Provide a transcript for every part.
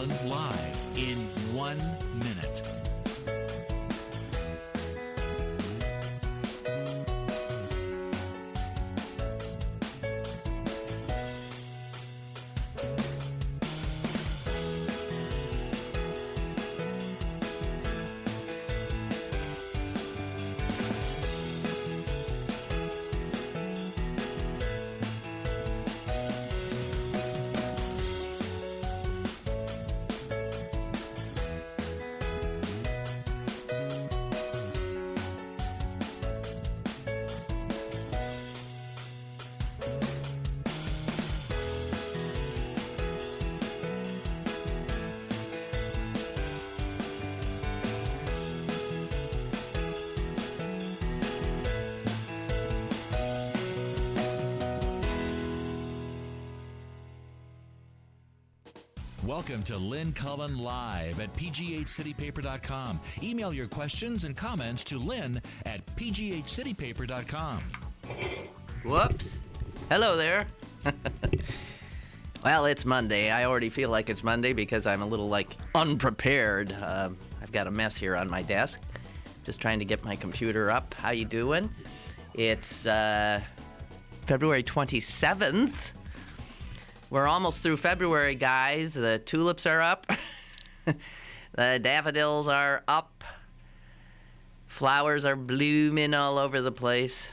Cullen live in 1 minute. Welcome to Lynn Cullen Live at pghcitypaper.com. Email your questions and comments to Lynn at pghcitypaper.com. Whoops. Hello there. Well, it's Monday. I already feel like it's Monday because I'm a little, unprepared. I've got a mess here on my desk. Just trying to get my computer up. How you doing? It's February 27th. We're almost through February, guys. The tulips are up. The daffodils are up. Flowers are blooming all over the place.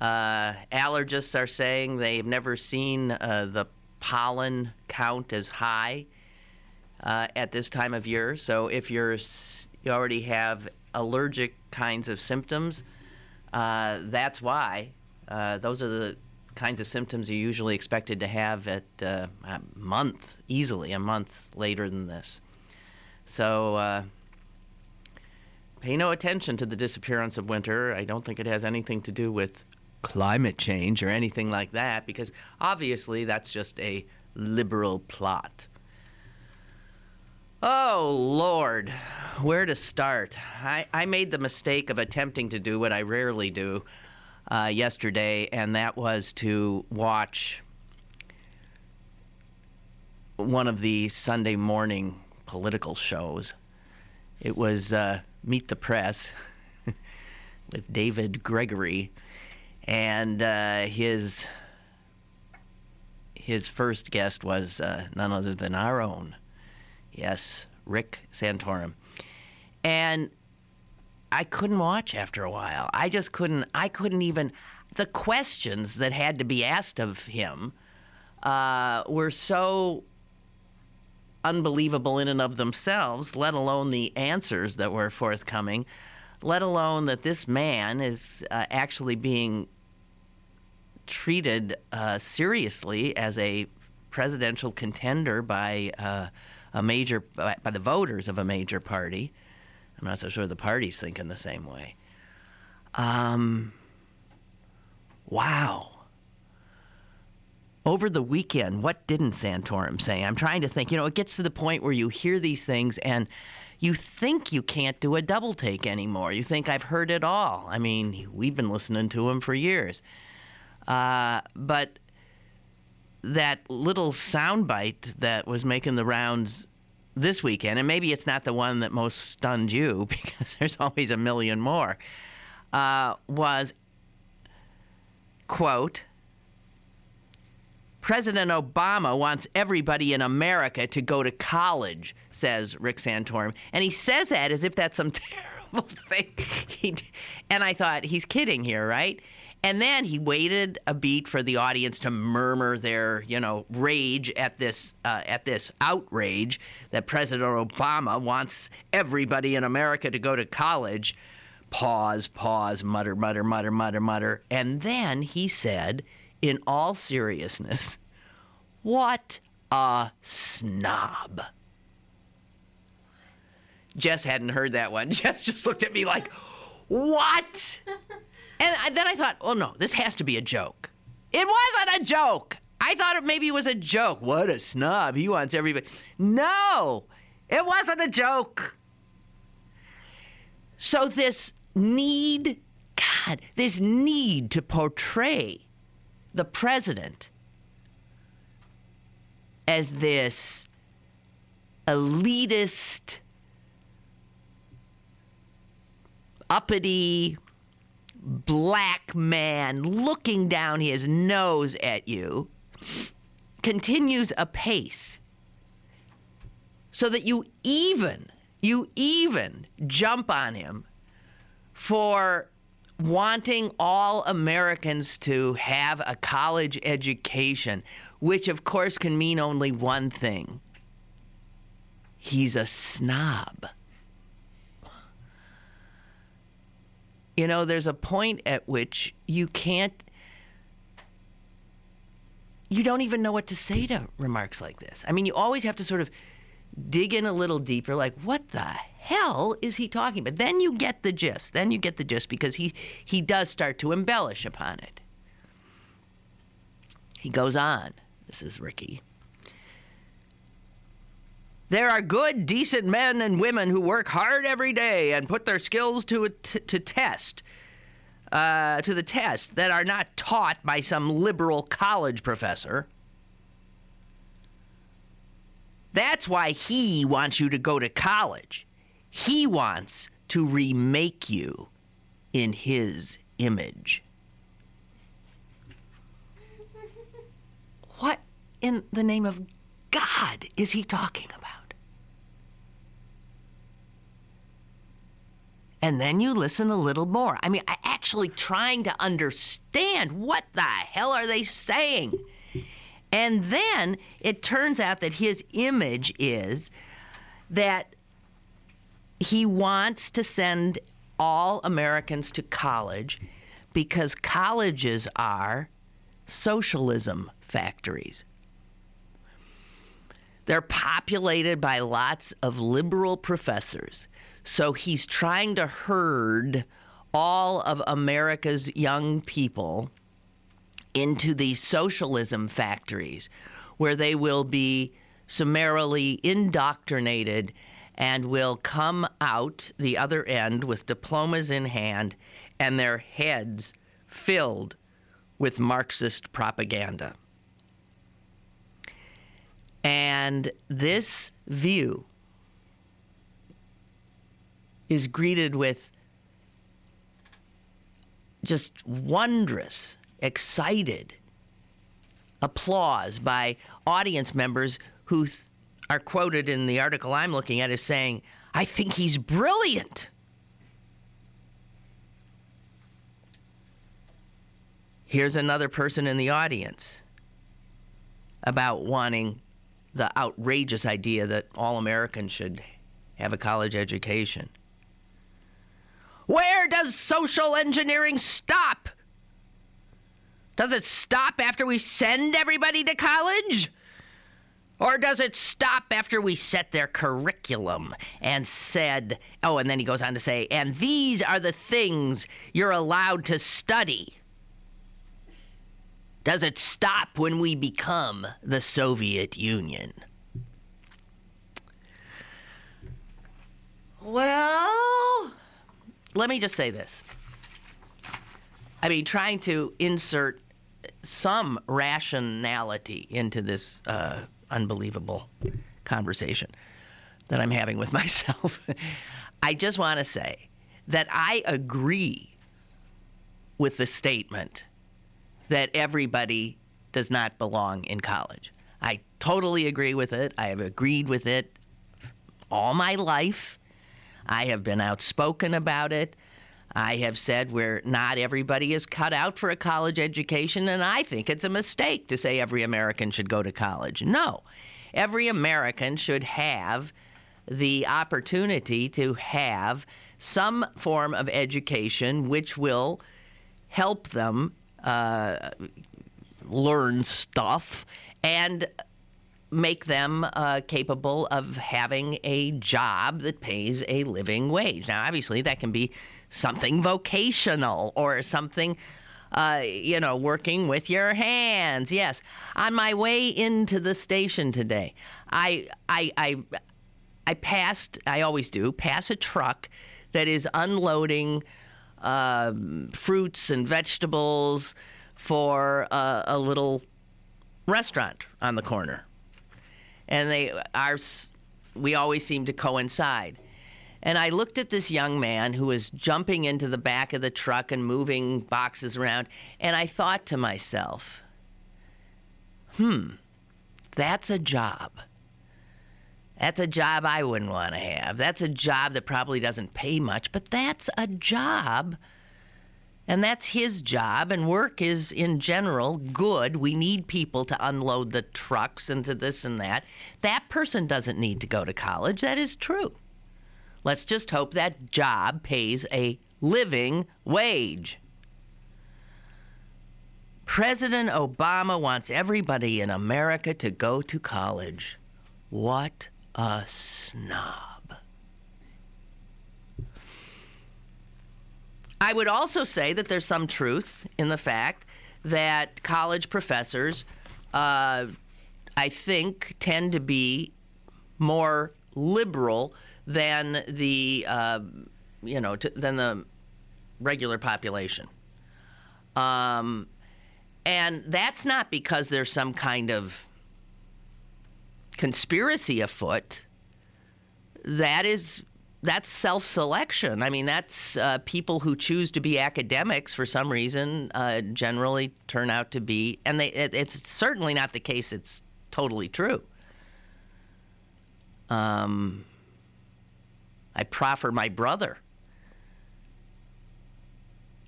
Allergists are saying they've never seen the pollen count as high at this time of year. So if you already have allergic kinds of symptoms, that's why. Those are the kinds of symptoms you're usually expected to have at easily a month later than this. So pay no attention to the disappearance of winter. I don't think it has anything to do with climate change or anything like that, because obviously that's just a liberal plot. Oh, Lord, where to start? I made the mistake of attempting to do what I rarely do yesterday, and that was to watch one of the Sunday morning political shows. It was Meet the Press with David Gregory, and his first guest was none other than our own, yes, Rick Santorum. And I couldn't watch after a while. I couldn't even, the questions that had to be asked of him were so unbelievable in and of themselves, let alone the answers that were forthcoming, let alone that this man is actually being treated seriously as a presidential contender by the voters of a major party. I'm not so sure the party's thinking the same way. Wow. Over the weekend, what didn't Santorum say? I'm trying to think. It gets to the point where you hear these things and you think you can't do a double take anymore. You think, I've heard it all. I mean, we've been listening to him for years. But that little soundbite that was making the rounds this weekend, and maybe it's not the one that most stunned you because there's always a million more, was, quote, President Obama wants everybody in America to go to college, says Rick Santorum. And he says that as if that's some terrible thing. And I thought, he's kidding here, right? And then he waited a beat for the audience to murmur their, rage at this outrage that President Obama wants everybody in America to go to college. Pause, mutter, mutter, mutter, mutter, mutter. And then he said, in all seriousness, what a snob. Jess hadn't heard that one. Jess just looked at me like, what? And then I thought, oh, no, this has to be a joke. It wasn't a joke. I thought maybe it was a joke. What a snob. He wants everybody. No, it wasn't a joke. So this need to portray the president as this elitist, uppity black man looking down his nose at you continues apace, so that you even jump on him for wanting all Americans to have a college education, which of course can mean only one thing. He's a snob. You know, there's a point at which you don't even know what to say to remarks like this. I mean, you always have to sort of dig in a little deeper, like, what the hell is he talking about? Then you get the gist. Because he does start to embellish upon it. He goes on. This is Ricky. There are good, decent men and women who work hard every day and put their skills to the test that are not taught by some liberal college professor. That's why he wants you to go to college. He wants to remake you in his image. What in the name of God is he talking about? And then you listen a little more. I mean, actually trying to understand what the hell are they saying? And then it turns out that his image is that he wants to send all Americans to college because colleges are socialism factories. They're populated by lots of liberal professors. So he's trying to herd all of America's young people into these socialism factories where they will be summarily indoctrinated and will come out the other end with diplomas in hand and their heads filled with Marxist propaganda. And this view is greeted with just wondrous, excited applause by audience members who are quoted in the article I'm looking at as saying, "I think he's brilliant." Here's another person in the audience about wanting the outrageous idea that all Americans should have a college education. Where does social engineering stop? Does it stop after we send everybody to college? Or does it stop after we set their curriculum and said, oh, and then he goes on to say, and these are the things you're allowed to study? Does it stop when we become the Soviet Union? Well, let me just say this. I mean, trying to insert some rationality into this unbelievable conversation that I'm having with myself. I just want to say that I agree with the statement that everybody does not belong in college. I totally agree with it. I have agreed with it all my life. I have been outspoken about it. I have said where not everybody is cut out for a college education, and I think it's a mistake to say every American should go to college. No, every American should have the opportunity to have some form of education which will help them learn stuff and make them capable of having a job that pays a living wage. Now, obviously, that can be something vocational or something, working with your hands. Yes. On my way into the station today, I always do, pass a truck that is unloading fruits and vegetables for a little restaurant on the corner. And they are we always seem to coincide. And I looked at this young man who was jumping into the back of the truck and moving boxes around, and I thought to myself, that's a job. That's a job I wouldn't want to have. That's a job that probably doesn't pay much, but that's a job. And that's his job, and work is, in general, good. We need people to unload the trucks and to this and that. That person doesn't need to go to college. That is true. Let's just hope that job pays a living wage. President Obama wants everybody in America to go to college. What a snob. I would also say that there's some truth in the fact that college professors, I think, tend to be more liberal than the, than the regular population. And that's not because there's some kind of conspiracy afoot. That's self-selection. I mean, that's people who choose to be academics for some reason generally turn out to be, and it's certainly not the case. It's totally true. I proffer my brother.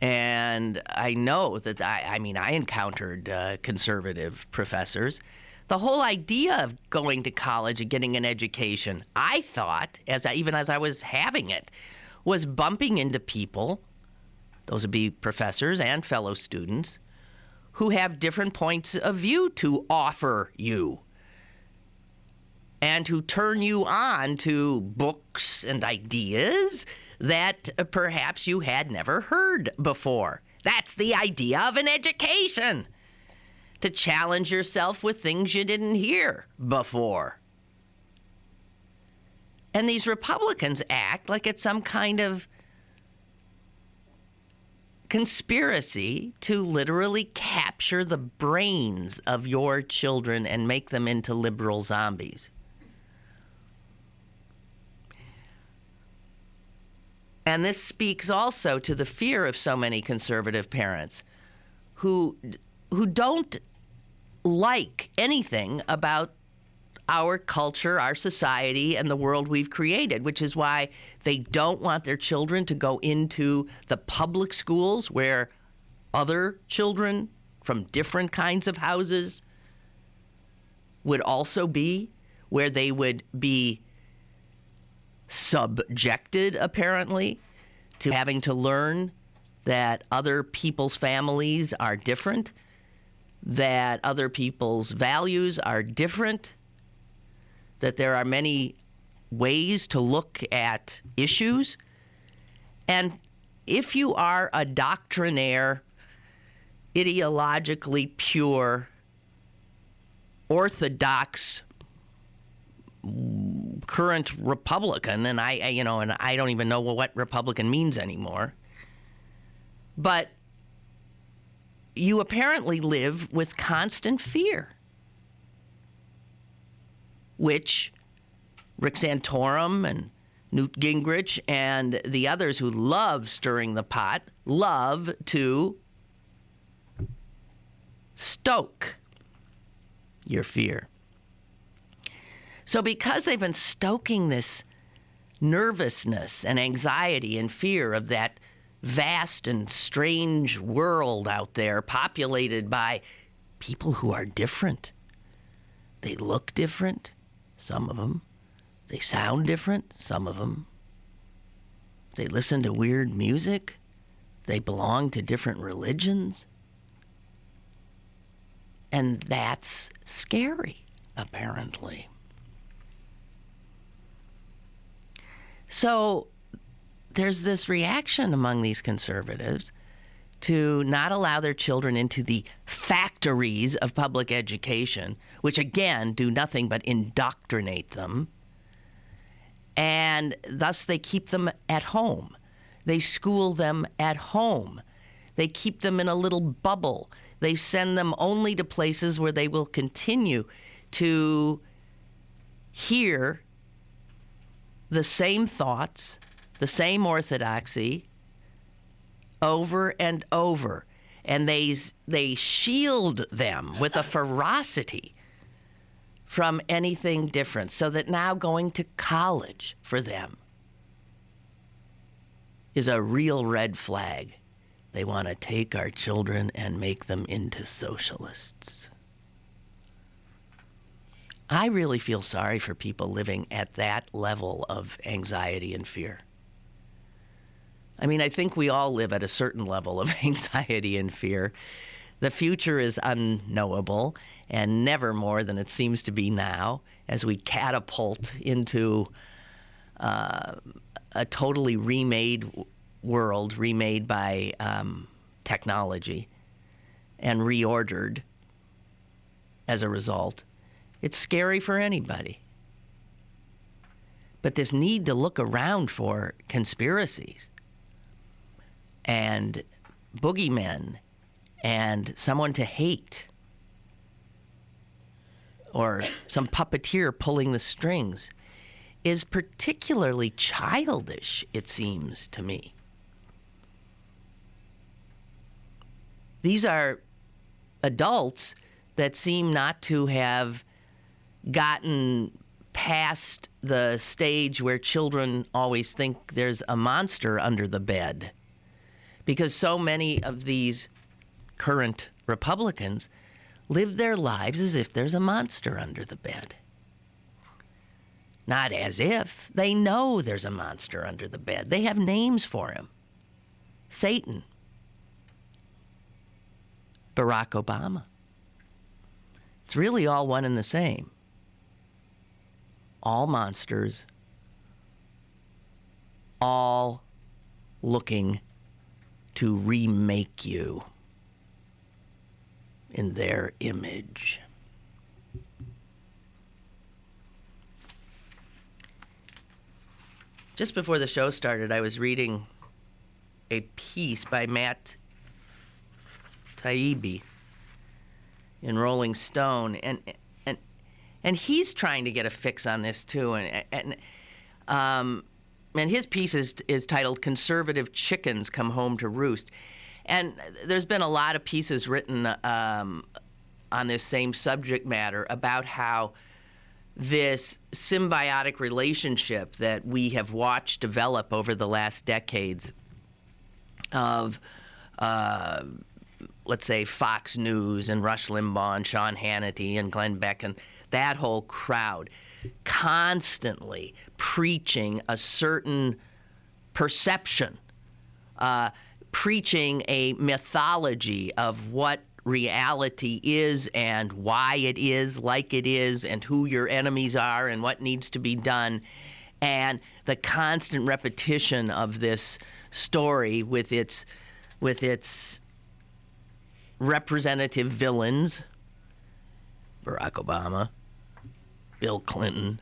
And I know that, I encountered conservative professors. The whole idea of going to college and getting an education, I thought, even as I was having it, was bumping into people, those would be professors and fellow students, who have different points of view to offer you and who turn you on to books and ideas that perhaps you had never heard before. That's the idea of an education, to challenge yourself with things you didn't hear before. And these Republicans act like it's some kind of conspiracy to literally capture the brains of your children and make them into liberal zombies. And this speaks also to the fear of so many conservative parents who don't like anything about our culture, our society, and the world we've created, which is why they don't want their children to go into the public schools where other children from different kinds of houses would also be, where they would be subjected, apparently, to having to learn that other people's families are different, that other people's values are different, that there are many ways to look at issues. And if you are a doctrinaire, ideologically pure, orthodox, current Republican, and I don't even know what Republican means anymore, but you apparently live with constant fear, which Rick Santorum and Newt Gingrich and the others who love stirring the pot love to stoke your fear. So because they've been stoking this nervousness and anxiety and fear of that vast and strange world out there populated by people who are different. They look different, some of them. They sound different, some of them. They listen to weird music. They belong to different religions. And that's scary, apparently. So there's this reaction among these conservatives to not allow their children into the factories of public education, which again do nothing but indoctrinate them. And thus they keep them at home. They school them at home. They keep them in a little bubble. They send them only to places where they will continue to hear the same thoughts, the same orthodoxy over and over. And they shield them with a ferocity from anything different, so that now going to college for them is a real red flag. They want to take our children and make them into socialists. I really feel sorry for people living at that level of anxiety and fear. I mean, I think we all live at a certain level of anxiety and fear. The future is unknowable, and never more than it seems to be now, as we catapult into a totally remade world, remade by technology, and reordered as a result. It's scary for anybody. But this need to look around for conspiracies and boogeymen and someone to hate, or some puppeteer pulling the strings, is particularly childish, it seems to me. These are adults that seem not to have gotten past the stage where children always think there's a monster under the bed. Because so many of these current Republicans live their lives as if there's a monster under the bed. Not as if. They know there's a monster under the bed. They have names for him. Satan. Barack Obama. It's really all one and the same. All monsters. All looking to remake you in their image. Just before the show started, I was reading a piece by Matt Taibbi in Rolling Stone, and he's trying to get a fix on this too, and his piece is titled "Conservative Chickens Come Home to Roost," and there's been a lot of pieces written on this same subject matter about how this symbiotic relationship that we have watched develop over the last decades of, let's say, Fox News and Rush Limbaugh and Sean Hannity and Glenn Beck and that whole crowd constantly preaching a certain perception, preaching a mythology of what reality is and why it is like it is and who your enemies are and what needs to be done, and the constant repetition of this story with its representative villains, Barack Obama, Bill Clinton,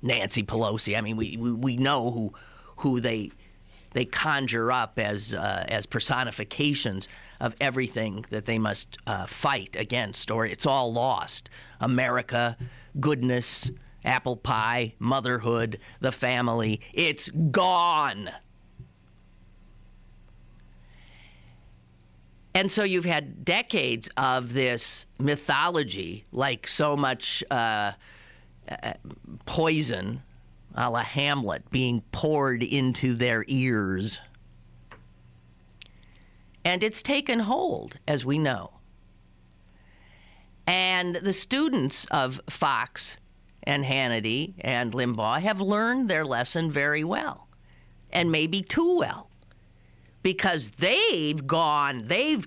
Nancy Pelosi. I mean, we know who they conjure up as personifications of everything that they must fight against, or it's all lost. America, goodness, apple pie, motherhood, the family, it's gone. And so you've had decades of this mythology, like so much poison, a la Hamlet, being poured into their ears. And it's taken hold, as we know. And the students of Fox and Hannity and Limbaugh have learned their lesson very well, and maybe too well, because they've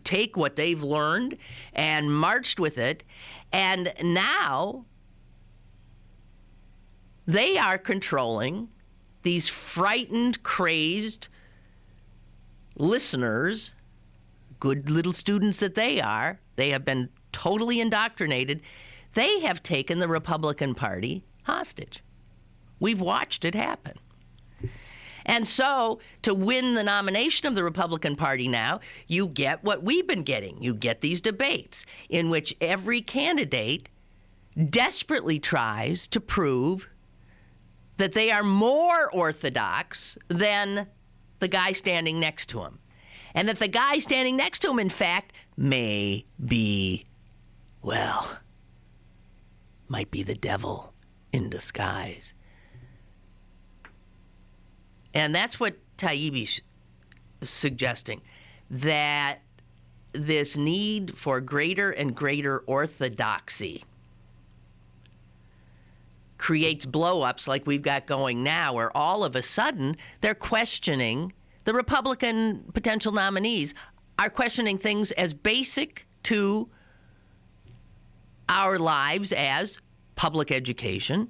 take what they've learned and marched with it, and now they are controlling these frightened, crazed listeners, good little students that they are. They have been totally indoctrinated. They have taken the Republican Party hostage. We've watched it happen. And so, to win the nomination of the Republican Party now, you get what we've been getting. You get these debates in which every candidate desperately tries to prove that they are more orthodox than the guy standing next to him. And that the guy standing next to him, in fact, may be, well, might be the devil in disguise. And that's what Taibbi's suggesting, that this need for greater and greater orthodoxy creates blow-ups like we've got going now, where all of a sudden they're questioning, the Republican potential nominees are questioning things as basic to our lives as public education,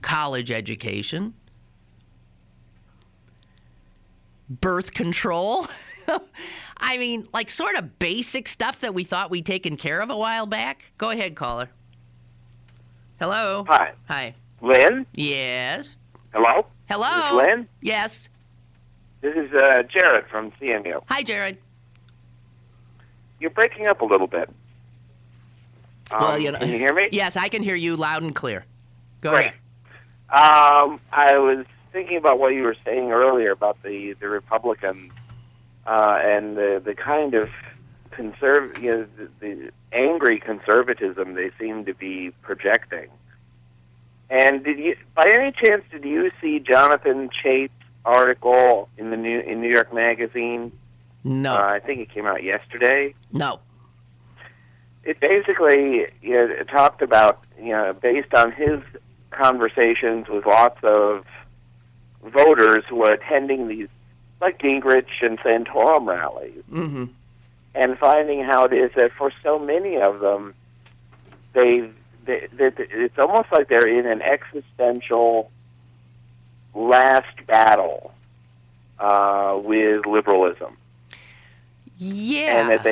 college education, birth control. I mean, like sort of basic stuff that we thought we'd taken care of a while back. Go ahead, caller. Hello. Hi. Hi. Lynn? Yes. Hello? Hello. Is this Lynn? Yes. This is Jarrod from CMU. Hi, Jarrod. You're breaking up a little bit. Well, can you hear me? Yes, I can hear you loud and clear. Go Great. ahead. I was thinking about what you were saying earlier about the Republicans and the kind of the angry conservatism they seem to be projecting. And by any chance, did you see Jonathan Chait's article in the New York Magazine? No. I think it came out yesterday. No. It basically talked about, based on his conversations with lots of voters who are attending these, like Gingrich and Santorum rallies, Mm-hmm. and finding how it is that for so many of them, it's almost like they're in an existential last battle with liberalism. Yeah. And that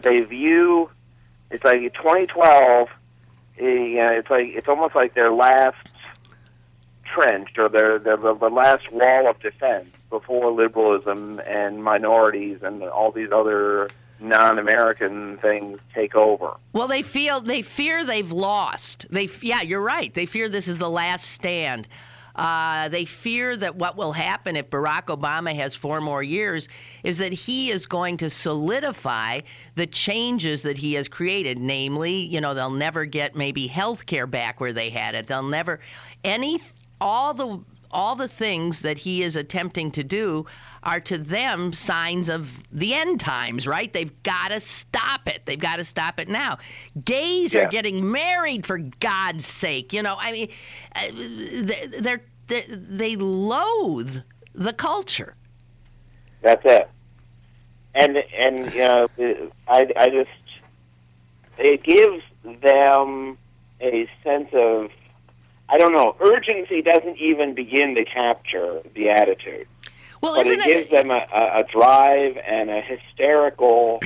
they view, it's like 2012. It's almost like their last trench, or the last wall of defense before liberalism and minorities and all these other non-American things take over. Well, they fear they've lost. Yeah, you're right. They fear this is the last stand. They fear that what will happen if Barack Obama has 4 more years is that he is going to solidify the changes that he has created. Namely, they'll never get maybe health care back where they had it. They'll never all the things that he is attempting to do are to them signs of the end times, right? They've got to stop it. They've got to stop it now. Gays are getting married, for God's sake. They loathe the culture. That's it. And it gives them a sense of, I don't know, urgency doesn't even begin to capture the attitude. Well, but it gives them a drive and a hysterical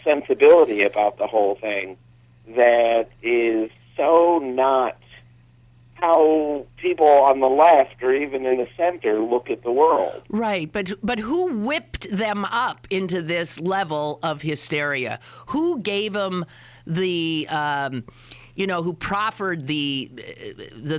sensibility about the whole thing that is so not how people on the left or even in the center look at the world. Right, but who whipped them up into this level of hysteria? Who gave them the... who proffered the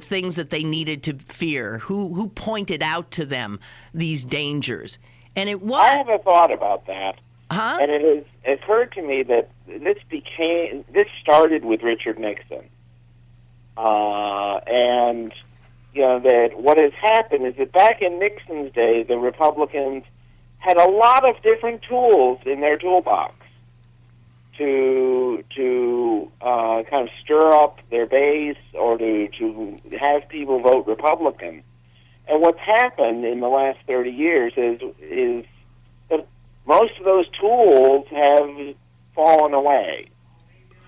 things that they needed to fear, who pointed out to them these dangers. And it was... I have a thought about that. Huh? And it has occurred to me that this started with Richard Nixon. And, that what has happened is that back in Nixon's day, the Republicans had a lot of different tools in their toolbox to kind of stir up their base or to have people vote Republican. And what's happened in the last 30 years is that most of those tools have fallen away,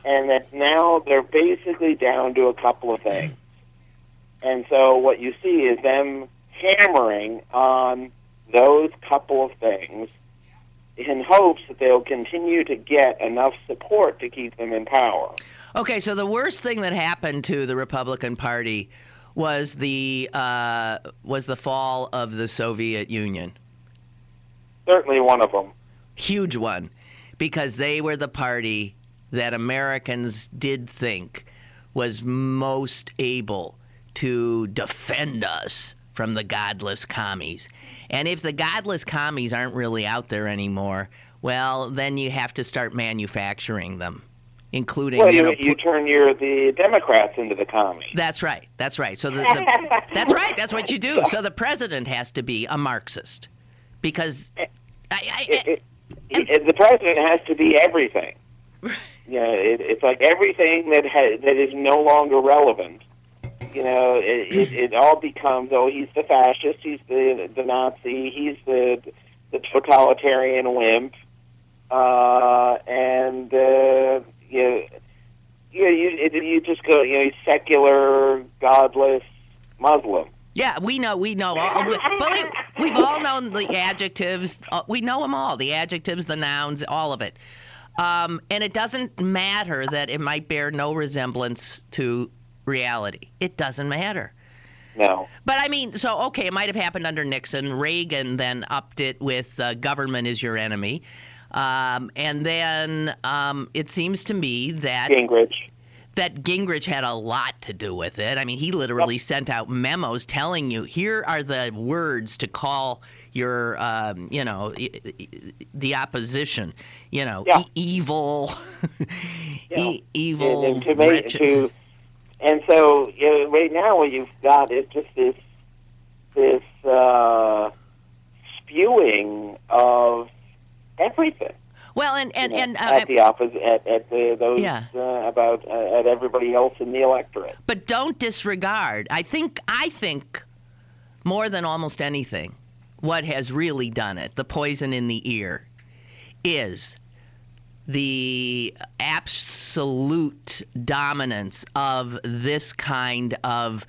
and that now they're basically down to a couple of things. And so what you see is them hammering on those couple of things in hopes that they'll continue to get enough support to keep them in power. Okay, so the worst thing that happened to the Republican Party was the fall of the Soviet Union. Certainly one of them. Huge one, because they were the party that Americans did think was most able to defend us from the godless commies. And if the godless commies aren't really out there anymore, well, then you have to start manufacturing them, including... Well, you turn the Democrats into the commies. That's right. That's right. So that's right. That's what you do. So the president has to be a Marxist, because the president has to be everything. It's like everything that is no longer relevant. It all becomes, he's the fascist, he's the Nazi, he's the totalitarian wimp, you just go, he's secular, godless Muslim. Yeah, we know. We've all known the adjectives. We know them all, the adjectives, the nouns, all of it. And it doesn't matter that it might bear no resemblance to reality. It doesn't matter. No. But I mean, so, okay, it might have happened under Nixon. Reagan then upped it with government is your enemy. And then it seems to me that Gingrich had a lot to do with it. I mean, he literally sent out memos telling you, here are the words to call your, the opposition, evil, evil, wretched. And so right now what you've got is just this spewing of everything. Well, and at the opposite, at those about at everybody else in the electorate. But don't disregard. I think more than almost anything, what has really done it, the poison in the ear, is the absolute dominance of this kind of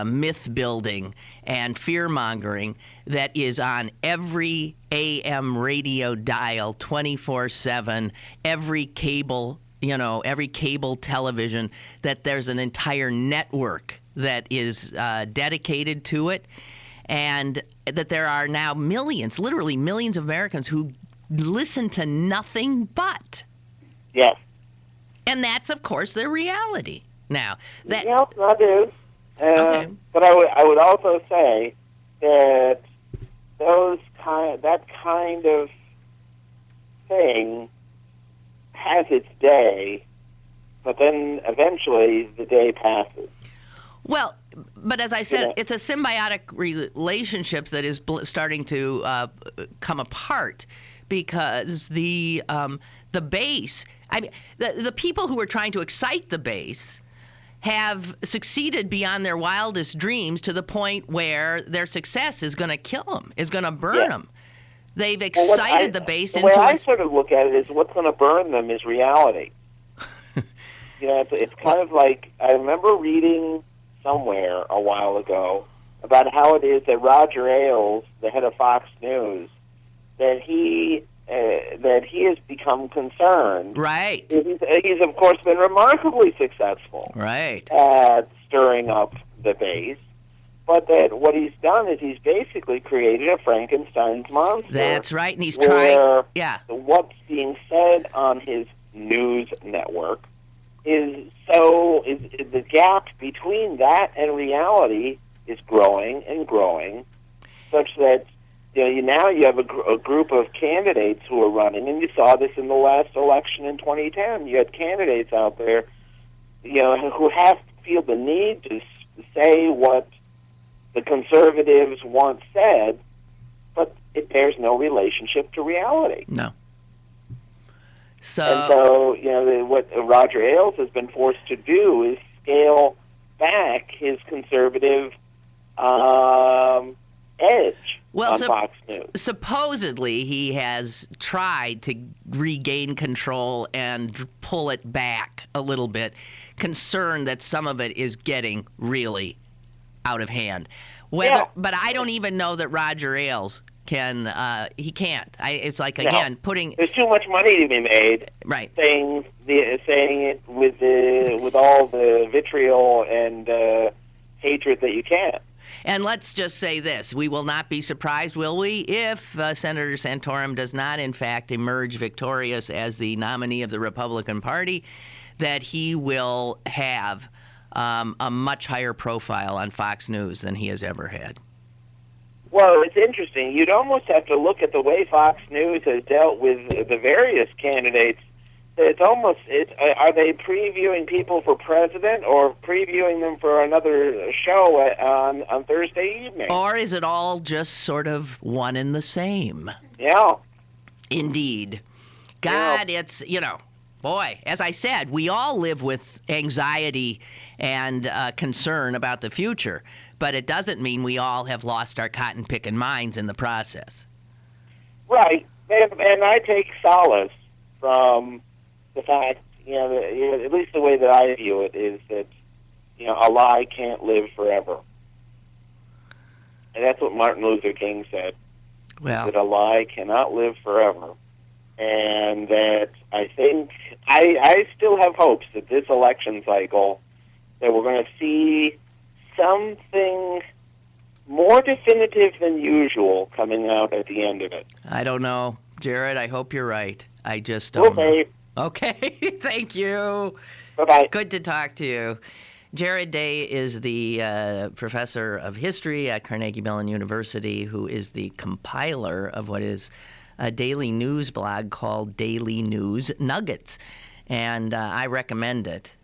myth building and fear mongering that is on every AM radio dial 24/7, every cable television, that there's an entire network that is dedicated to it, and that there are now millions, literally millions of Americans who listen to nothing but. Yes. And that's, of course, their reality. Now, that is. Okay. But I would also say that that kind of thing has its day, but then eventually the day passes. Well, but as I said, it's a symbiotic relationship that is starting to come apart, because the base, I mean, the people who are trying to excite the base have succeeded beyond their wildest dreams, to the point where their success is going to kill them, is going to burn them. They've excited the base into... The way I sort of look at it is, what's going to burn them is reality. It's kind of like, I remember reading somewhere a while ago about how it is that Roger Ailes, the head of Fox News, that he has become concerned. Right. He's of course been remarkably successful. Right. At stirring up the base, but that what he's done is he's basically created a Frankenstein's monster. That's right, and he's trying. Yeah. What's being said on his news network is the gap between that and reality is growing and growing, such that now you have a group of candidates who are running, and you saw this in the last election in 2010. You had candidates out there, who feel the need to say what the conservatives once said, but it bears no relationship to reality. No. So what Roger Ailes has been forced to do is scale back his conservative edge on Fox News. Supposedly, he has tried to regain control and pull it back a little bit, concerned that some of it is getting really out of hand. But I don't even know that Roger Ailes can. He can't. It's like, again, putting. There's too much money to be made. Right. Saying it with all the vitriol and hatred that you can. And let's just say this. We will not be surprised, will we, if Senator Santorum does not, in fact, emerge victorious as the nominee of the Republican Party, that he will have a much higher profile on Fox News than he has ever had. Well, it's interesting. You'd almost have to look at the way Fox News has dealt with the various candidates. It's almost, are they previewing people for president or previewing them for another show on Thursday evening? Or is it all just sort of one and the same? Yeah. Indeed. God, it's, boy, as I said, we all live with anxiety and concern about the future, but it doesn't mean we all have lost our cotton-picking minds in the process. Right. And I take solace from the fact, at least the way that I view it is that, a lie can't live forever. And that's what Martin Luther King said. Well, that a lie cannot live forever. And that I think, I still have hopes that this election cycle, that we're going to see something more definitive than usual coming out at the end of it. I don't know. Jarrod, I hope you're right. I just don't know. Okay, thank you. Bye-bye. Good to talk to you. Jarrod Day is the professor of history at Carnegie Mellon University, who is the compiler of what is a daily news blog called Daily News Nuggets. And I recommend it.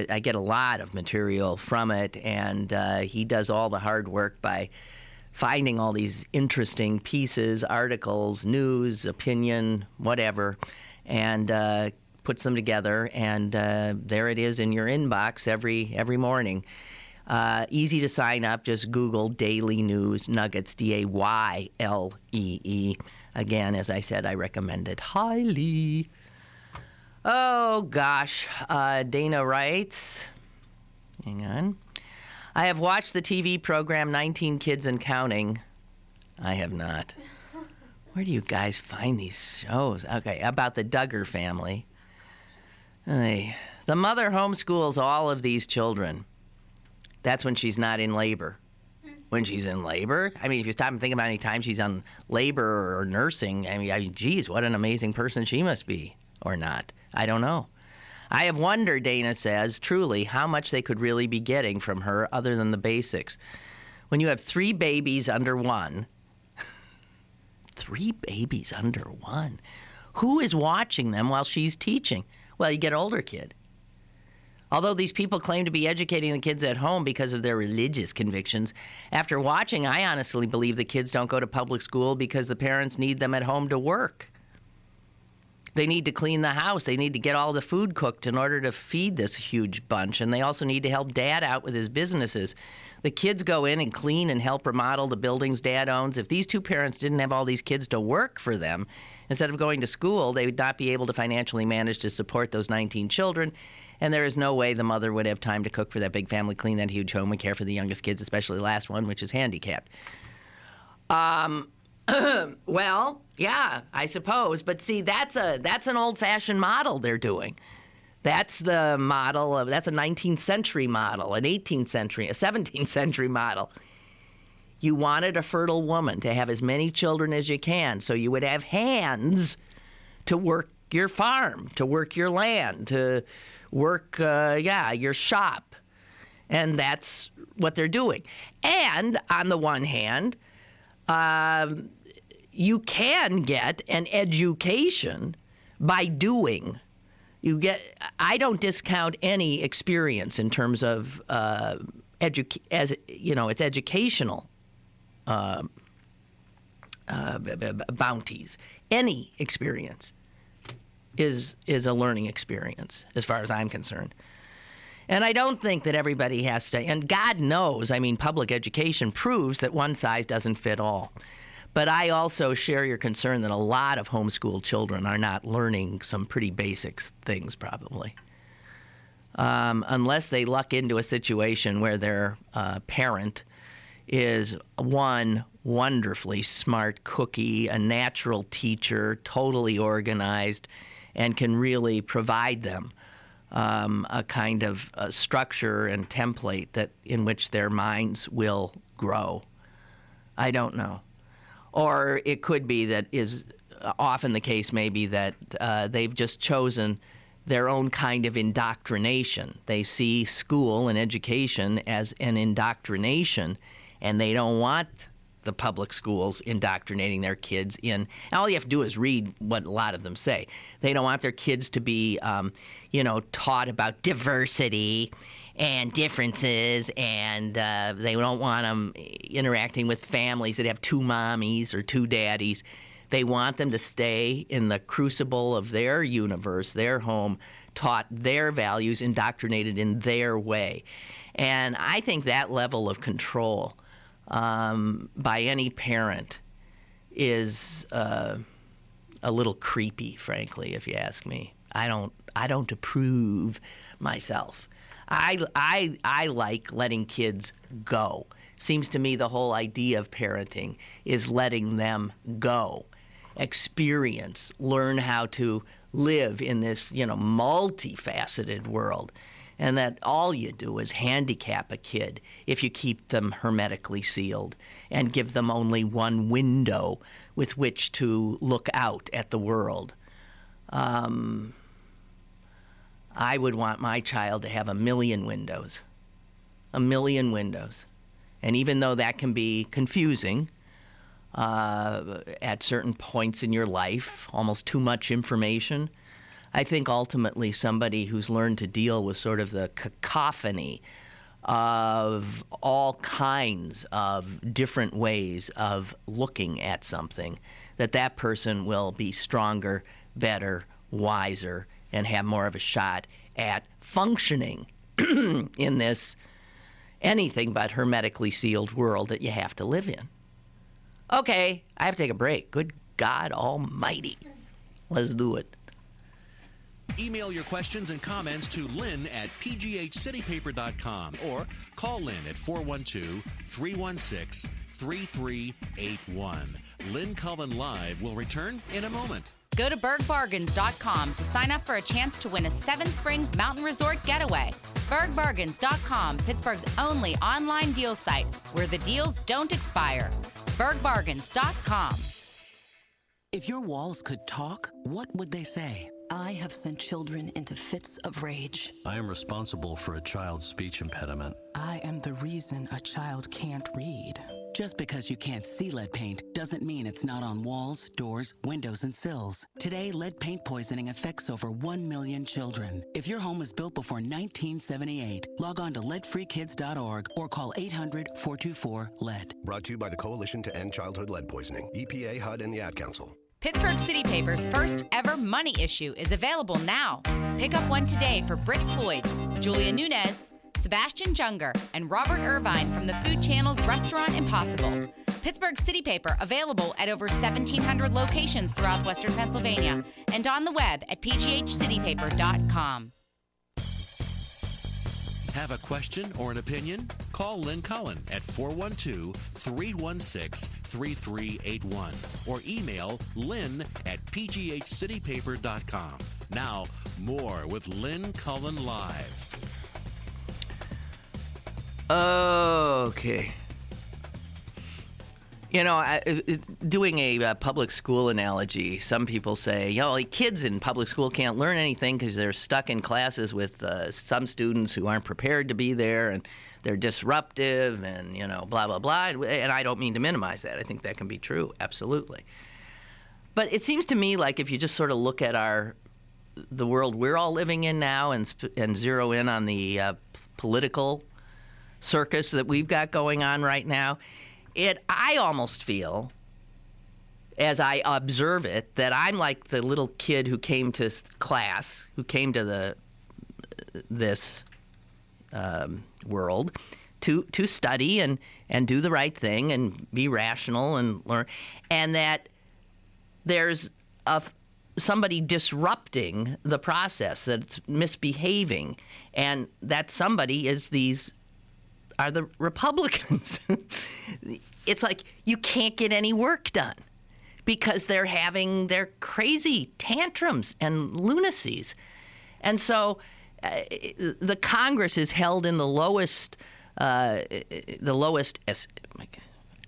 I get a lot of material from it, and he does all the hard work by finding all these interesting pieces, articles, news, opinion, whatever, and puts them together, and there it is in your inbox every morning. Easy to sign up. Just Google Daily News Nuggets, Daylee. Again, as I said, I recommend it highly. Oh, gosh. Dana writes, hang on. I have watched the TV program 19 Kids and Counting. I have not. Where do you guys find these shows? Okay, about the Duggar family. The mother homeschools all of these children. That's when she's not in labor. When she's in labor, I mean, if you stop and think about any time she's on labor or nursing, I mean, geez, what an amazing person she must be. Or not. I don't know. I have wondered, Dana says, truly, how much they could really be getting from her other than the basics. When you have 3 babies under 1, 3 babies under 1, who is watching them while she's teaching? Well, you get an older kid. Although these people claim to be educating the kids at home because of their religious convictions, after watching, I honestly believe the kids don't go to public school because the parents need them at home to work. They need to clean the house. They need to get all the food cooked in order to feed this huge bunch. And they also need to help Dad out with his businesses. The kids go in and clean and help remodel the buildings Dad owns. If these 2 parents didn't have all these kids to work for them, instead of going to school, they would not be able to financially manage to support those 19 children. And there is no way the mother would have time to cook for that big family, clean that huge home, and care for the youngest kids, especially the last one, which is handicapped. Well, yeah, I suppose. But see, that's an old-fashioned model they're doing. That's the model that's a 19th century model, an 18th century, a 17th century model. You wanted a fertile woman to have as many children as you can, so you would have hands to work your farm, to work your land, to work, your shop. And that's what they're doing. And on the one hand, you can get an education by doing. I don't discount any experience in terms of its educational bounties. Any experience is a learning experience, as far as I'm concerned. And I don't think that everybody has to, and God knows, I mean, public education proves that one size doesn't fit all. But I also share your concern that a lot of homeschooled children are not learning some pretty basic things, probably. Unless they luck into a situation where their parent is one wonderfully smart cookie, a natural teacher, totally organized, and can really provide them a kind of structure and template in which their minds will grow. I don't know. Or it could be that is often the case maybe that they've just chosen their own kind of indoctrination. They see school and education as an indoctrination, and they don't want the public schools indoctrinating their kids in. And all you have to do is read what a lot of them say. They don't want their kids to be, taught about diversity and differences, and they don't want them interacting with families that have two mommies or two daddies. They want them to stay in the crucible of their universe, their home, taught their values, indoctrinated in their way. And I think that level of control by any parent is a little creepy, frankly, if you ask me. I don't approve myself. I like letting kids go. Seems to me the whole idea of parenting is letting them go, experience, learn how to live in this, multifaceted world. And that all you do is handicap a kid if you keep them hermetically sealed and give them only one window with which to look out at the world. I would want my child to have 1 million windows. 1 million windows. And even though that can be confusing at certain points in your life, almost too much information, I think ultimately somebody who's learned to deal with sort of the cacophony of all kinds of different ways of looking at something, that person will be stronger, better, wiser, and have more of a shot at functioning in this anything but hermetically sealed world that you have to live in. Okay, I have to take a break. Good God almighty. Let's do it. Email your questions and comments to Lynn at pghcitypaper.com or call Lynn at 412-316-3381. Lynn Cullen Live will return in a moment. Go to bergbargains.com to sign up for a chance to win a Seven Springs Mountain Resort getaway. Bergbargains.com, Pittsburgh's only online deal site where the deals don't expire. Bergbargains.com. If your walls could talk, what would they say? I have sent children into fits of rage. I am responsible for a child's speech impediment. I am the reason a child can't read. Just because you can't see lead paint doesn't mean it's not on walls, doors, windows, and sills. Today, lead paint poisoning affects over 1 million children. If your home was built before 1978, log on to leadfreekids.org or call 800-424-LEAD. Brought to you by the Coalition to End Childhood Lead Poisoning, EPA, HUD, and the Ad Council. Pittsburgh City Paper's first ever money issue is available now. Pick up one today for Britt Floyd, Julia Nunez, Sebastian Junger, and Robert Irvine from the Food Channel's Restaurant Impossible. Pittsburgh City Paper available at over 1,700 locations throughout Western Pennsylvania and on the web at pghcitypaper.com. Have a question or an opinion? Call Lynn Cullen at 412-316-3381 or email lynn at pghcitypaper.com. Now, more with Lynn Cullen Live. Okay. Doing a public school analogy, some people say, kids in public school can't learn anything because they're stuck in classes with some students who aren't prepared to be there, and they're disruptive, and, blah, blah, blah. And I don't mean to minimize that. I think that can be true, absolutely. But it seems to me like if you just sort of look at the world we're all living in now and zero in on the political circus that we've got going on right now, I almost feel, as I observe it, that I'm like the little kid who came to class, who came to this world to study and do the right thing and be rational and learn, and that there's somebody disrupting the process, that's misbehaving, and that somebody are the Republicans. It's like you can't get any work done because they're having their crazy tantrums and lunacies. And so the Congress is held in the lowest, I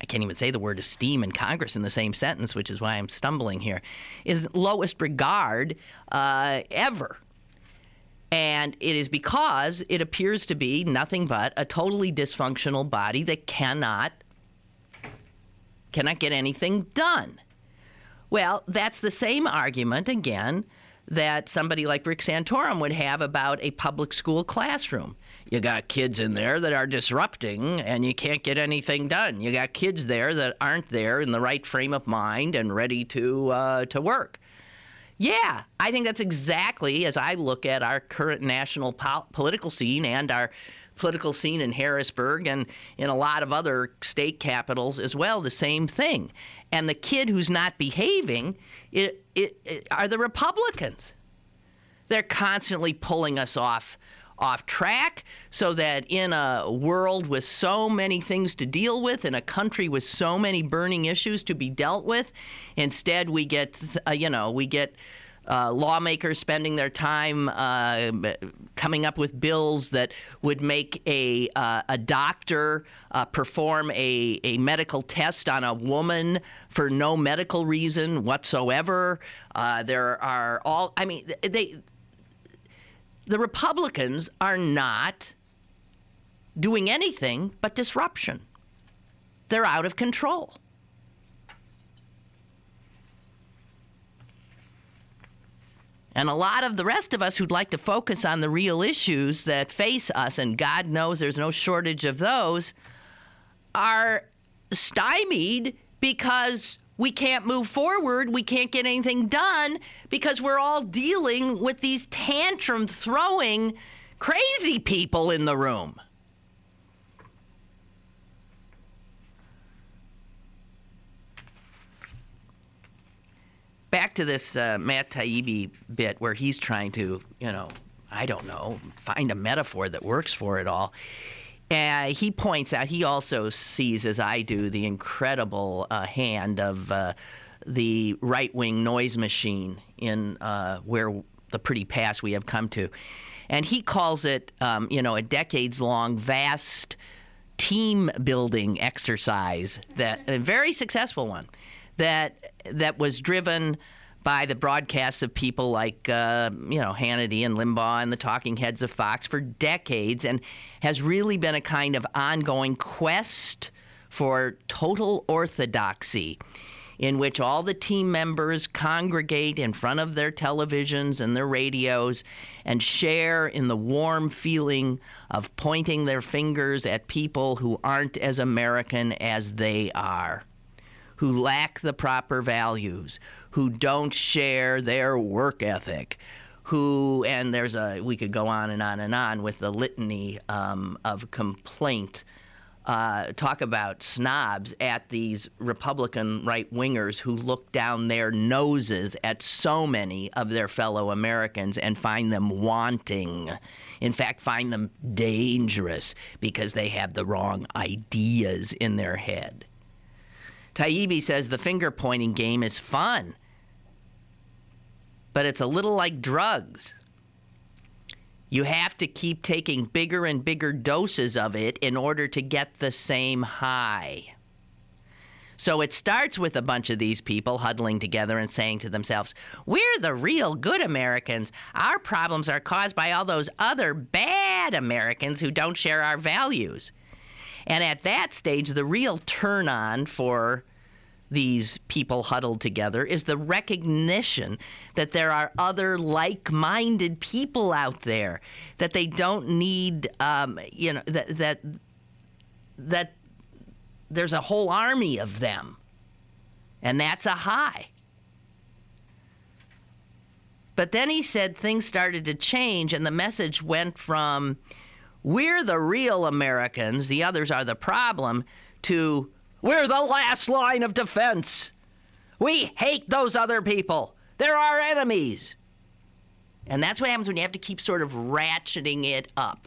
can't even say the word esteem in Congress in the same sentence, which is why I'm stumbling here, is lowest regard ever. And it is because it appears to be nothing but a totally dysfunctional body that cannot get anything done. Well, that's the same argument, again, that somebody like Rick Santorum would have about a public school classroom. You got kids in there that are disrupting, and you can't get anything done. You got kids there that aren't there in the right frame of mind and ready to work. Yeah, I think that's exactly, as I look at our current national political scene and our political scene in Harrisburg and in a lot of other state capitals as well, the same thing. And the kid who's not behaving are the Republicans. They're constantly pulling us off track so that in a world with so many things to deal with, in a country with so many burning issues to be dealt with, instead we get, lawmakers spending their time coming up with bills that would make a doctor perform a medical test on a woman for no medical reason whatsoever. The Republicans are not doing anything but disruption. They're out of control. And a lot of the rest of us who'd like to focus on the real issues that face us, and God knows there's no shortage of those, are stymied because we can't move forward, we can't get anything done, because we're all dealing with these tantrum-throwing crazy people in the room. Back to this Matt Taibbi bit where he's trying to, find a metaphor that works for it all. He points out, he also sees, as I do, the incredible hand of the right-wing noise machine in where the pretty pass we have come to. And he calls it, a decades-long, vast team-building exercise, a very successful one, that was driven by the broadcasts of people like, Hannity and Limbaugh and the talking heads of Fox for decades, and has really been a kind of ongoing quest for total orthodoxy, in which all the team members congregate in front of their televisions and their radios and share in the warm feeling of pointing their fingers at people who aren't as American as they are, who lack the proper values, who don't share their work ethic, we could go on and on and on with the litany of complaint. Talk about snobs at these Republican right-wingers who look down their noses at so many of their fellow Americans and find them wanting. In fact, find them dangerous because they have the wrong ideas in their head. Taibbi says the finger-pointing game is fun, but it's a little like drugs. You have to keep taking bigger and bigger doses of it in order to get the same high. So it starts with a bunch of these people huddling together and saying to themselves, we're the real good Americans. Our problems are caused by all those other bad Americans who don't share our values. And at that stage, the real turn-on for these people huddled together is the recognition that there are other like-minded people out there, that they don't need, that there's a whole army of them, and that's a high. But then he said things started to change, and the message went from, we're the real Americans, the others are the problem, to, we're the last line of defense. We hate those other people. They're our enemies. And that's what happens when you have to keep sort of ratcheting it up.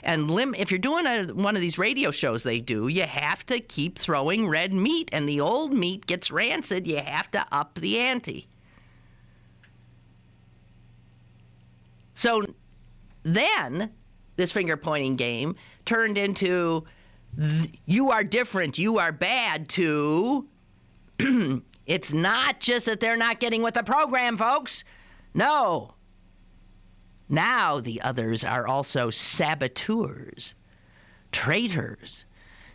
And if you're doing one of these radio shows they do, you have to keep throwing red meat, and the old meat gets rancid. You have to up the ante. So then this finger-pointing game turned into, you are different, you are bad, to, it's not just that they're not getting with the program, folks. No. Now the others are also saboteurs, traitors,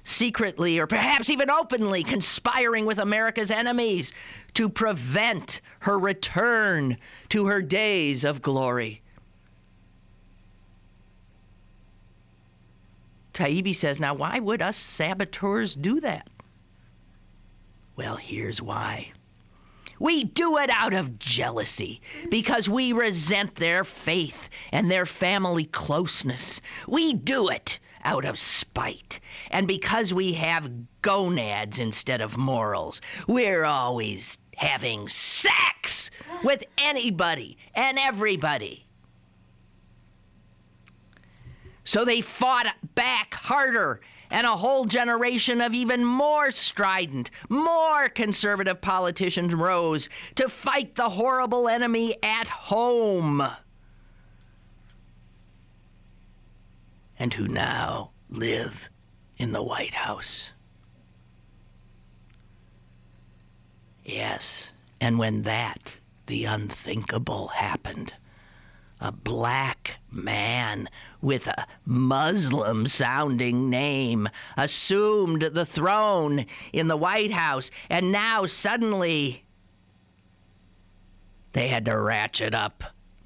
secretly or perhaps even openly conspiring with America's enemies to prevent her return to her days of glory. Taibbi says, now why would us saboteurs do that? Well, here's why. We do it out of jealousy because we resent their faith and their family closeness. We do it out of spite. And because we have gonads instead of morals, we're always having sex with anybody and everybody. So they fought back harder, and a whole generation of even more strident, more conservative politicians rose to fight the horrible enemy at home, and who now live in the White House. Yes, and when that, the unthinkable, happened, a black man with a Muslim-sounding name assumed the throne in the White House, and now suddenly they had to ratchet up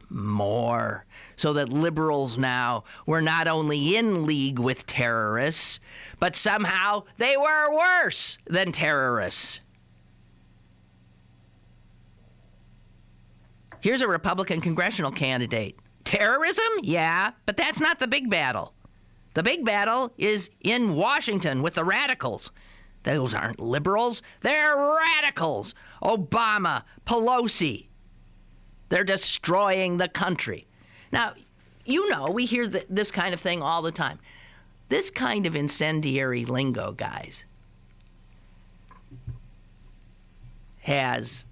more so that liberals now were not only in league with terrorists, but somehow they were worse than terrorists. Here's a Republican congressional candidate. Terrorism? Yeah, but that's not the big battle. The big battle is in Washington with the radicals. Those aren't liberals. They're radicals. Obama, Pelosi. They're destroying the country. Now, you know, we hear this kind of thing all the time. This kind of incendiary lingo, guys, has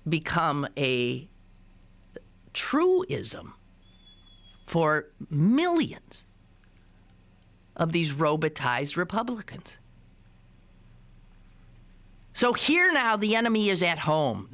become a truism for millions of these robotized Republicans. So here now the enemy is at home.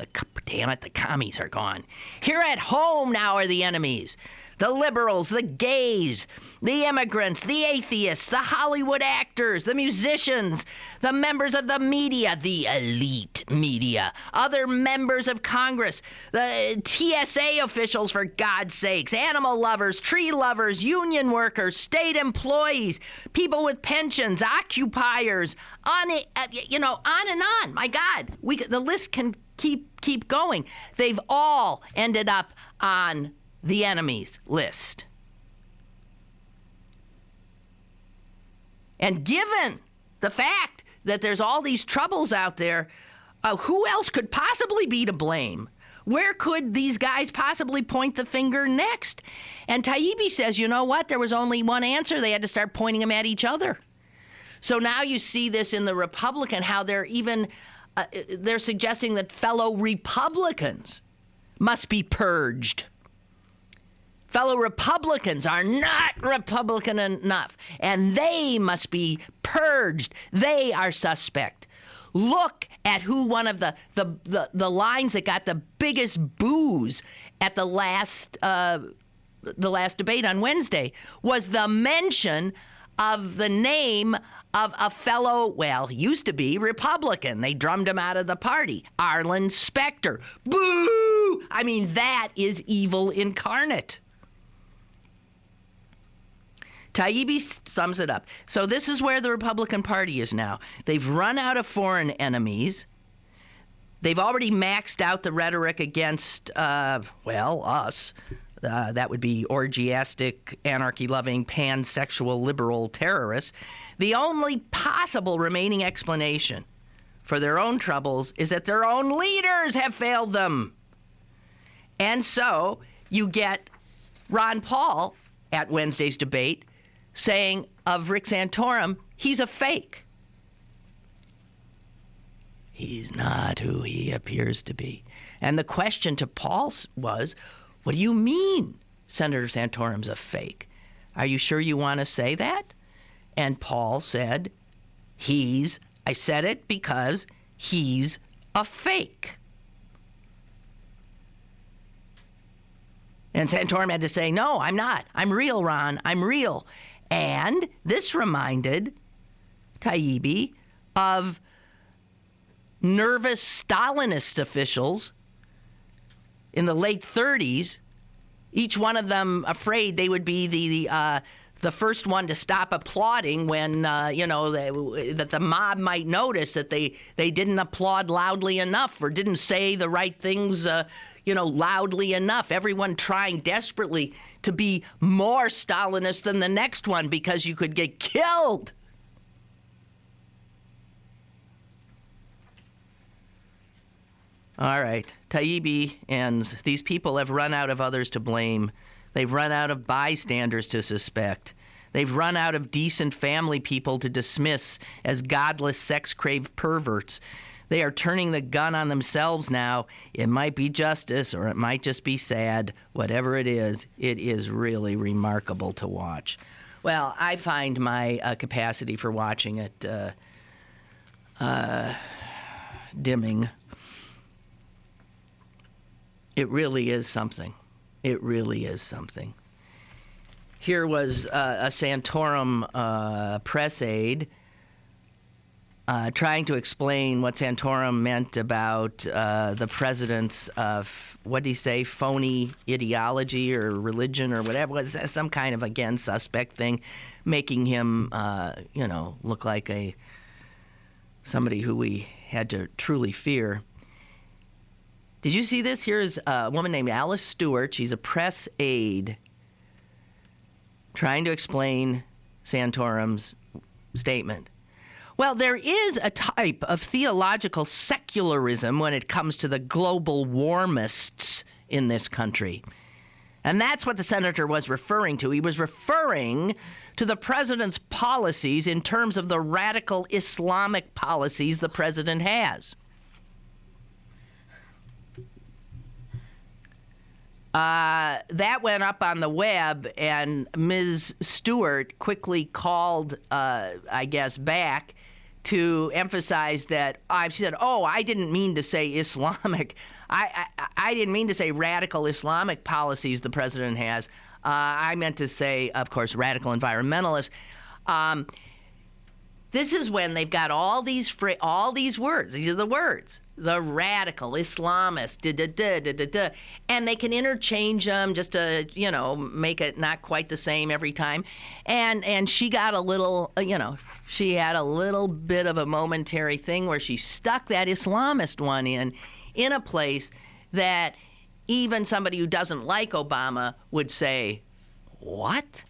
Damn it, the commies are gone. Here at home now are the enemies. The liberals, the gays, the immigrants, the atheists, the Hollywood actors, the musicians, the members of the media, the elite media, other members of Congress, the TSA officials, for God's sakes, animal lovers, tree lovers, union workers, state employees, people with pensions, occupiers, on and on. My God, the list can keep going. They've all ended up on the enemies list. And given the fact that there's all these troubles out there, who else could possibly be to blame? Where could these guys possibly point the finger next? And Taibbi says, you know what? There was only one answer. They had to start pointing them at each other. So now you see this in the Republican, how they're suggesting that fellow Republicans must be purged. Fellow Republicans are not Republican enough, and they must be purged. They are suspect. Look at who one of the lines that got the biggest boos at the last debate on Wednesday was the mention of the name of a fellow, well, he used to be Republican. They drummed him out of the party. Arlen Specter. Boo! I mean, that is evil incarnate. Taibbi sums it up. So this is where the Republican Party is now. They've run out of foreign enemies. They've already maxed out the rhetoric against, us. That would be orgiastic, anarchy-loving, pansexual, liberal terrorists. The only possible remaining explanation for their own troubles is that their own leaders have failed them. And so you get Ron Paul at Wednesday's debate saying of Rick Santorum, he's a fake. He's not who he appears to be. And the question to Paul was, what do you mean Senator Santorum's a fake? Are you sure you want to say that? And Paul said, I said it because he's a fake. And Santorum had to say, no, I'm not. I'm real, Ron. I'm real. And this reminded Taibbi of nervous Stalinist officials in the late 30s, each one of them afraid they would be the first one to stop applauding when, that the mob might notice that they didn't applaud loudly enough or didn't say the right things, loudly enough. Everyone trying desperately to be more Stalinist than the next one because you could get killed. All right, Taibbi ends. These people have run out of others to blame. They've run out of bystanders to suspect. They've run out of decent family people to dismiss as godless, sex-craved perverts. They are turning the gun on themselves now. It might be justice or it might just be sad. Whatever it is really remarkable to watch. Well, I find my capacity for watching it dimming. It really is something. It really is something. Here was a Santorum press aide trying to explain what Santorum meant about the president's, what did he say, phony ideology or religion or whatever, some kind of, again, suspect thing, making him, look like somebody who we had to truly fear. Did you see this? Here's a woman named Alice Stewart. She's a press aide trying to explain Santorum's statement. Well, there is a type of theological secularism when it comes to the global warmists in this country. And that's what the senator was referring to. He was referring to the president's policies in terms of the radical Islamic policies the president has. That went up on the web, and Ms. Stewart quickly called, back to emphasize that. She said, I didn't mean to say Islamic. I didn't mean to say radical Islamic policies the president has. I meant to say, of course, radical environmentalists. This is when they've got all these words. These are the words. The radical Islamist, and they can interchange them just to, make it not quite the same every time. And she got a little, she had a little bit of a momentary thing where she stuck that Islamist one in a place that even somebody who doesn't like Obama would say, what?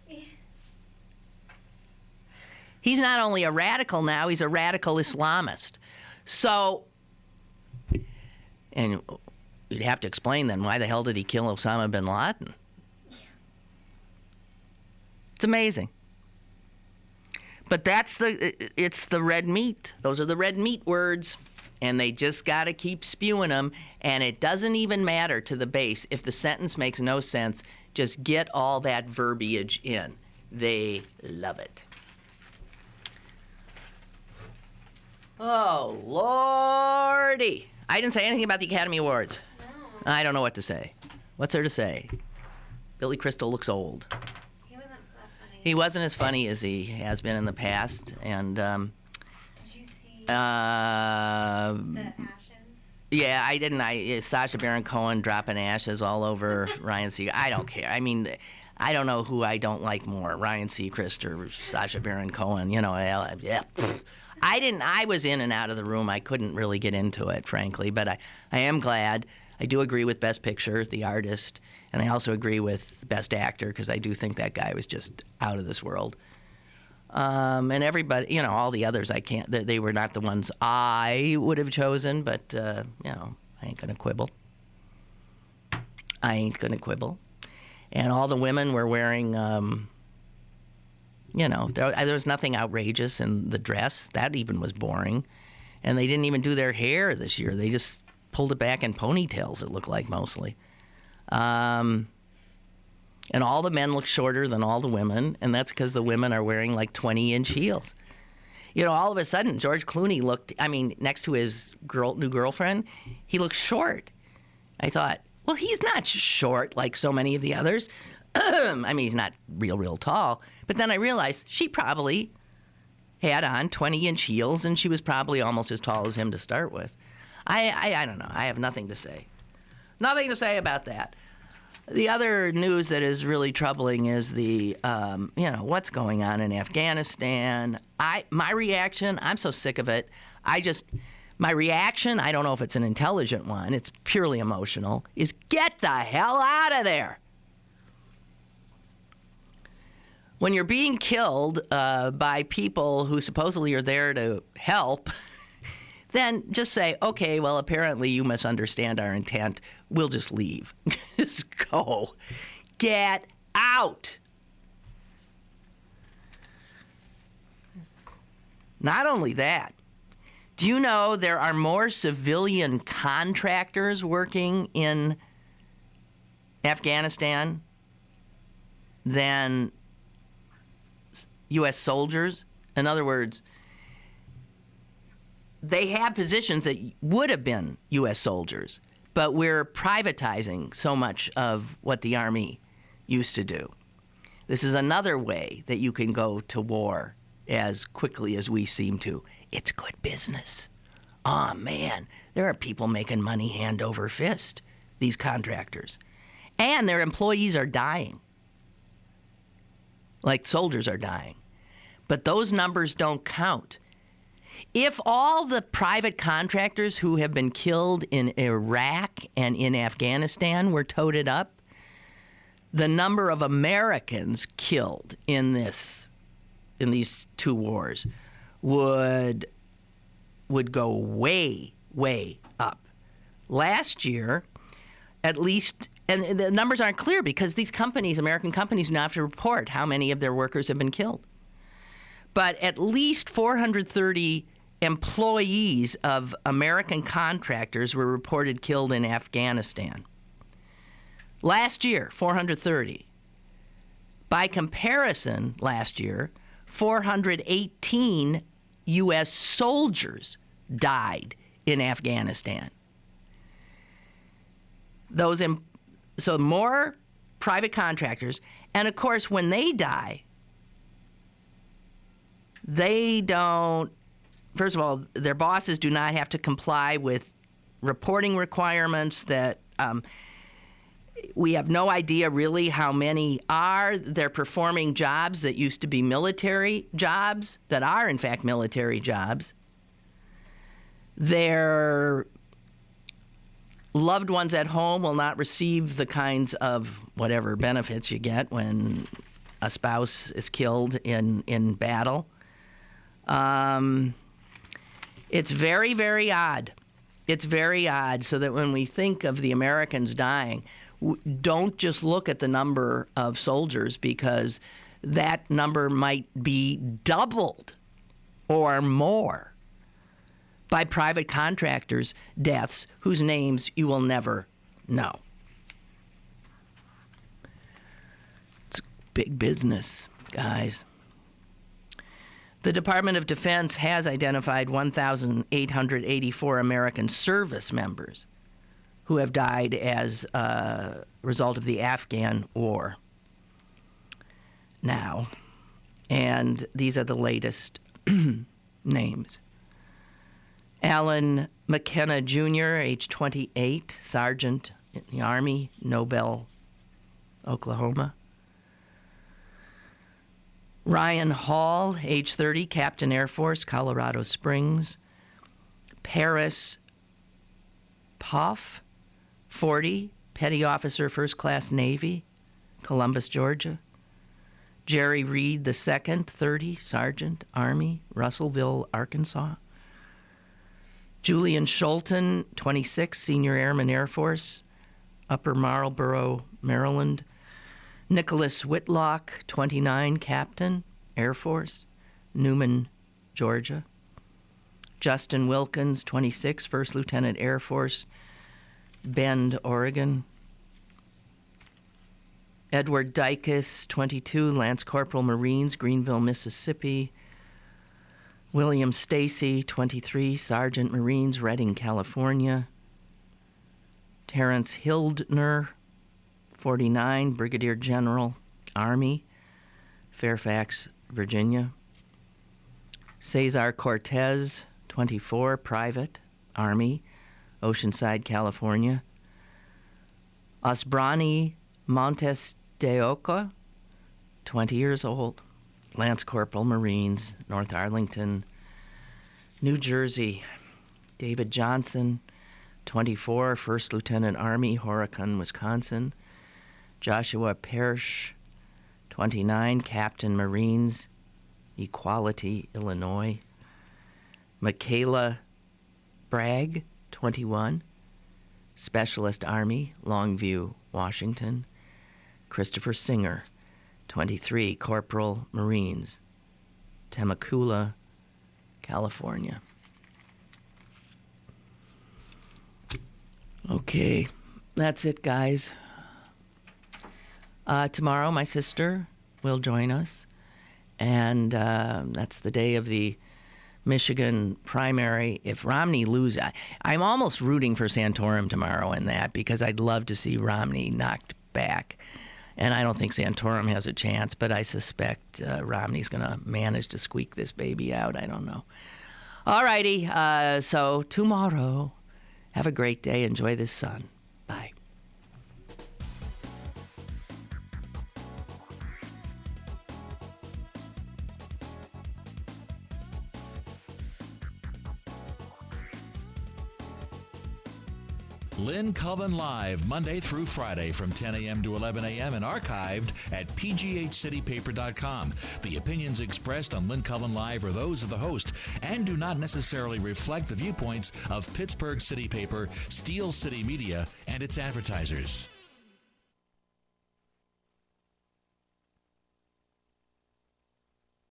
He's not only a radical now, he's a radical Islamist. So, and you'd have to explain then, why the hell did he kill Osama bin Laden? It's amazing. But it's the red meat. Those are the red meat words. And they just got to keep spewing them. And it doesn't even matter to the base. If the sentence makes no sense, just get all that verbiage in. They love it. Oh, Lordy. I didn't say anything about the Academy Awards. No. I don't know what to say. What's there to say? Billy Crystal looks old. He wasn't that funny. He wasn't as funny as he has been in the past. And did you see the ashes? Yeah, I didn't. Sacha Baron Cohen dropping ashes all over Ryan Seacrest. I don't care. I mean, I don't know who I don't like more, Ryan Seacrest or Sacha Baron Cohen. Yeah. I was in and out of the room. I couldn't really get into it, frankly, but I am glad. I do agree with Best Picture, The Artist, and I also agree with Best Actor, because I do think that guy was just out of this world. And everybody, all the others, I can't, they were not the ones I would have chosen, but, I ain't going to quibble. And all the women were wearing, there was nothing outrageous in the dress. That even was boring. And they didn't even do their hair this year. They just pulled it back in ponytails, it looked like, mostly. And all the men look shorter than all the women, and that's because the women are wearing like 20-inch heels. All of a sudden, George Clooney looked, next to his new girlfriend, he looked short. I thought, Well, he's not short like so many of the others. I mean, he's not real tall. But then I realized she probably had on 20-inch heels, and she was probably almost as tall as him to start with. I don't know. I have nothing to say. Nothing to say about that. The other news that is really troubling is the, what's going on in Afghanistan. My reaction, I'm so sick of it. My reaction, I don't know if it's an intelligent one, it's purely emotional, is get the hell out of there. When you're being killed by people who supposedly are there to help, then just say, okay, well, apparently you misunderstand our intent. We'll just leave. Just go. Get out. Not only that, do you know there are more civilian contractors working in Afghanistan than U.S. soldiers? In other words, they have positions that would have been U.S. soldiers, but we're privatizing so much of what the Army used to do. This is another way that you can go to war as quickly as we seem to. It's good business. Oh, man, there are people making money hand over fist, these contractors. And their employees are dying, like soldiers are dying. But those numbers don't count. If all the private contractors who have been killed in Iraq and in Afghanistan were toted up, the number of Americans killed in these two wars would go way, way up. Last year, at least, and the numbers aren't clear because these companies, American companies, now have to report how many of their workers have been killed. But at least 430 employees of American contractors were reported killed in Afghanistan. Last year, 430. By comparison, last year, 418 U.S. soldiers died in Afghanistan. So more private contractors. And of course, when they die, they don't, first of all, their bosses do not have to comply with reporting requirements that we have no idea really how many are. They're performing jobs that used to be military jobs, that are in fact military jobs. Their loved ones at home will not receive the kinds of whatever benefits you get when a spouse is killed in battle. It's very, very odd. It's very odd, so that when we think of the Americans dying, don't just look at the number of soldiers, because that number might be doubled or more by private contractors' deaths whose names you will never know. It's big business, guys. The Department of Defense has identified 1,884 American service members who have died as a result of the Afghan war now. And these are the latest names. Alan McKenna Jr., age 28, sergeant in the Army, Nobel, Oklahoma. Ryan Hall, age 30, Captain Air Force, Colorado Springs. Paris Poff, 40, Petty Officer, First Class Navy, Columbus, Georgia. Jerry Reed II, 30, Sergeant, Army, Russellville, Arkansas. Julian Schulten, 26, Senior Airman, Air Force, Upper Marlboro, Maryland. Nicholas Whitlock, 29, Captain, Air Force, Newman, Georgia. Justin Wilkins, 26, First Lieutenant, Air Force, Bend, Oregon. Edward Dykes, 22, Lance Corporal, Marines, Greenville, Mississippi. William Stacy, 23, Sergeant, Marines, Redding, California. Terrence Hildner, 49, Brigadier General, Army, Fairfax, Virginia. Cesar Cortez, 24, Private, Army, Oceanside, California. Osbrani Montes de Oca, 20 years old, Lance Corporal, Marines, North Arlington, New Jersey. David Johnson, 24, First Lieutenant Army, Horicon, Wisconsin. Joshua Parrish, 29, Captain Marines, Equality, Illinois. Michaela Bragg, 21, Specialist Army, Longview, Washington. Christopher Singer, 23, Corporal Marines, Temecula, California. Okay, that's it, guys. Tomorrow, my sister will join us, and that's the day of the Michigan primary. If Romney loses, I'm almost rooting for Santorum tomorrow in that, because I'd love to see Romney knocked back. And I don't think Santorum has a chance, but I suspect Romney's going to manage to squeak this baby out. I don't know. All righty, so tomorrow, have a great day. Enjoy this sun. Bye. Lynn Cullen Live, Monday through Friday from 10 a.m. to 11 a.m. and archived at pghcitypaper.com. The opinions expressed on Lynn Cullen Live are those of the host and do not necessarily reflect the viewpoints of Pittsburgh City Paper, Steel City Media, and its advertisers.